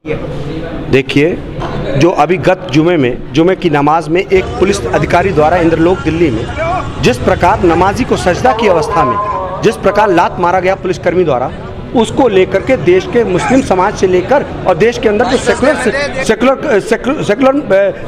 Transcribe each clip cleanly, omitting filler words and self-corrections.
देखिए, जो अभी गत जुमे की नमाज में एक पुलिस अधिकारी द्वारा इंद्रलोक दिल्ली में जिस प्रकार नमाजी को सजदा की अवस्था में जिस प्रकार लात मारा गया पुलिसकर्मी द्वारा, उसको लेकर के देश के मुस्लिम समाज से लेकर और देश के अंदर जो सेकुलर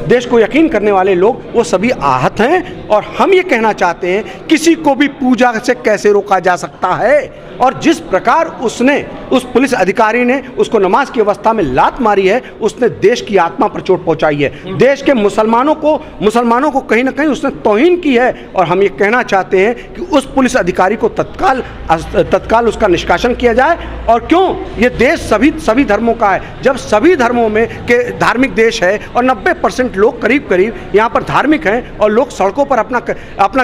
देश को यकीन करने वाले लोग वो सभी आहत हैं। और हम ये कहना चाहते हैं, किसी को भी पूजा से कैसे रोका जा सकता है। और जिस प्रकार उसने उस पुलिस अधिकारी ने उसको नमाज की अवस्था में लात मारी है, उसने देश की आत्मा पर चोट पहुंचाई है। देश के मुसलमानों को कहीं ना कहीं उसने तौहीन की है। और हम ये कहना चाहते हैं कि उस पुलिस अधिकारी को तत्काल उसका निष्कासन किया जाए। और क्यों, ये देश सभी धर्मों का है। जब सभी धर्मों में के धार्मिक देश है और 90% लोग करीब यहाँ पर धार्मिक हैं और लोग सड़कों पर अपना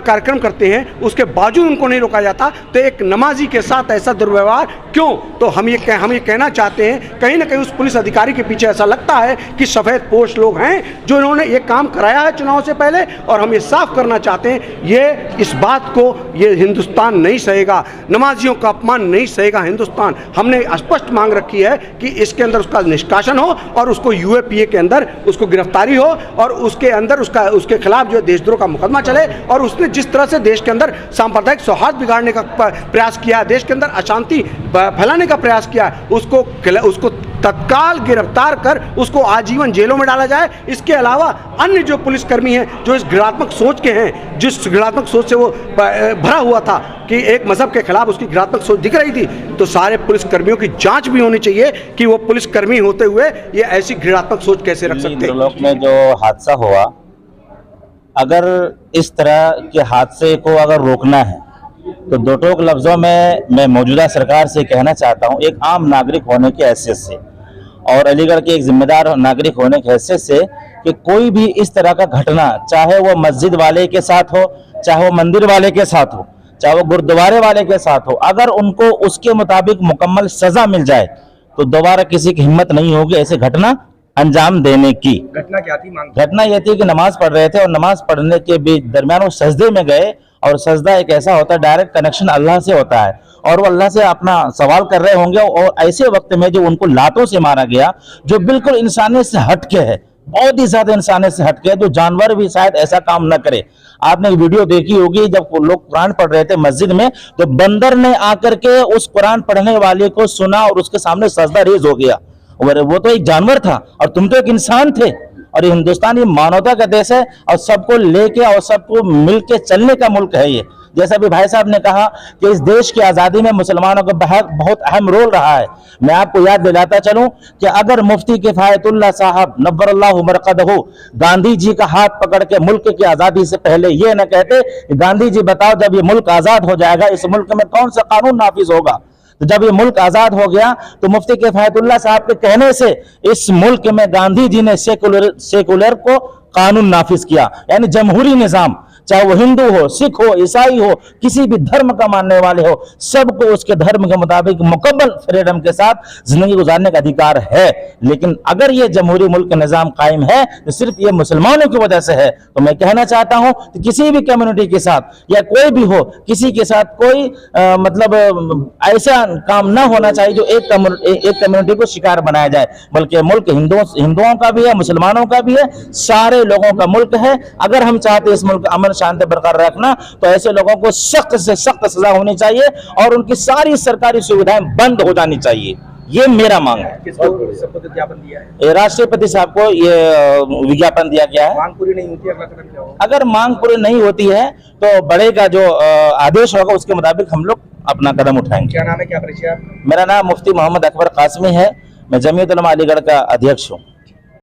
कार्यक्रम करते हैं, उसके बावजूद उनको नहीं रोका जाता, तो एक नमाजी के साथ ऐसा दुर्व्यवहार क्यों? तो हम ये कहना चाहते हैं, कहीं ना कहीं उस पुलिस अधिकारी के पीछे ऐसा लगता है कि सफ़ेद पोश लोग हैं जो इन्होंने ये काम कराया है चुनाव से पहले। और हम ये साफ करना चाहते हैं, ये इस बात को ये हिंदुस्तान नहीं सहेगा, नमाजियों का अपमान नहीं सहेगा हिंदुस्तान। हमने स्पष्ट मांग रखी है कि इसके अंदर उसका निष्कासन हो और उसको यूएपीए के अंदर उसको गिरफ्तारी हो और उसके अंदर उसके खिलाफ जो देशद्रोह का मुकदमा चले। और उसने जिस तरह से देश के अंदर सांप्रदायिक सौहार्द बिगाड़ने का प्रयास किया, देश के अंदर अशांति फैलाने का प्रयास किया, उसको तत्काल गिरफ्तार कर उसको आजीवन जेलों में डाला जाए। इसके अलावा अन्य जो पुलिसकर्मी हैं जो इस घृणात्मक सोच के हैं, जिस घृणात्मक सोच से वो भरा हुआ था कि एक मजहब के खिलाफ उसकी घृणात्मक सोच दिख रही थी, तो सारे पुलिसकर्मियों की जांच भी होनी चाहिए कि वो पुलिसकर्मी होते हुए ये ऐसी घृणात्मक सोच कैसे रख सकते हैं। इंद्रलोक में जो हादसा हुआ, अगर इस तरह के हादसे को अगर रोकना है तो दो टोक लफ्जों में मैं मौजूदा सरकार से कहना चाहता हूं, एक आम नागरिक होने की हैसियत से और अलीगढ़ के एक जिम्मेदार नागरिक होने की हैसियत से, कि कोई भी इस तरह का घटना, चाहे वो मस्जिद वाले के साथ हो, चाहे वो मंदिर वाले के साथ हो, चाहे वो गुरुद्वारे वाले के साथ हो, अगर उनको उसके मुताबिक मुकम्मल सजा मिल जाए तो दोबारा किसी की हिम्मत नहीं होगी ऐसे घटना अंजाम देने की। घटना क्या थी? घटना यह थी कि नमाज पढ़ रहे थे और नमाज पढ़ने के दरमियान वो सजदे में गए। और सजदा एक ऐसा होता है, डायरेक्ट कनेक्शन अल्लाह से होता है और वो अल्लाह से अपना सवाल कर रहे होंगे। और ऐसे वक्त में जो उनको लातों से मारा गया, जो बिल्कुल इंसानियत से हटके है, बहुत ही ज्यादा इंसानियत से हटके है, जो जानवर भी शायद ऐसा काम न करे। आपने वीडियो देखी होगी, जब लोग कुरान पढ़ रहे थे मस्जिद में, तो बंदर ने आकर के उस कुरान पढ़ने वाले को सुना और उसके सामने सजदा रेज हो गया। वो तो एक जानवर था और तुम तो एक इंसान थे। और ये हिंदुस्तान ये मानवता का देश है और सबको लेके और सबको मिलके चलने का मुल्क है ये। जैसा भी भाई साहब ने कहा कि इस देश की आज़ादी में मुसलमानों का बहुत अहम रोल रहा है। मैं आपको याद दिलाता चलूं कि अगर मुफ्ती किफायतुल्लाह साहब नव्वरल्लाहु मरक़दहू गांधी जी का हाथ पकड़ के मुल्क की आज़ादी से पहले ये न कहते, गांधी जी बताओ जब ये मुल्क आज़ाद हो जाएगा इस मुल्क में कौन सा कानून नाफिज होगा। तो जब ये मुल्क आजाद हो गया तो मुफ्ती किफायतुल्लाह साहब के कहने से इस मुल्क में गांधी जी ने सेकुलर को कानून नाफिज किया, यानी जमहूरी निजाम, चाहे वो हिंदू हो, सिख हो, ईसाई हो, किसी भी धर्म का मानने वाले हो, सबको उसके धर्म के मुताबिक मुकम्मल फ्रीडम के साथ जिंदगी गुजारने का अधिकार है। लेकिन अगर ये जमहूरी मुल्क का निजाम कायम है तो सिर्फ ये मुसलमानों की वजह से है। तो मैं कहना चाहता हूं कि किसी भी कम्युनिटी के साथ या कोई भी हो, किसी के साथ कोई मतलब ऐसा काम ना होना चाहिए जो एक कम्युनिटी को शिकार बनाया जाए, बल्कि मुल्क हिंदुओं का भी है, मुसलमानों का भी है, सारे लोगों का मुल्क है। अगर हम चाहते हैं इस मुल्क अमन शांति बरकरार रखना तो ऐसे लोगों को सख्त से सख्त सजा होनी चाहिए और उनकी सारी सरकारी सुविधाएं बंद हो जानी चाहिए। ये मेरा मांग है। किसको विज्ञापन दिया है? राष्ट्रपति साहब को ये विज्ञापन दिया गया है। मांग पूरी नहीं होती, अगला कदम क्या होगा? अगर मांग पूरी नहीं होती है तो बड़े का जो आदेश होगा उसके मुताबिक हम लोग अपना कदम उठाएंगे। क्या नाम है, क्या परिचय? मेरा नाम मुफ्ती मोहम्मद अकबर कासमी है, मैं जमीयत उलमा अलीगढ़ का अध्यक्ष हूँ।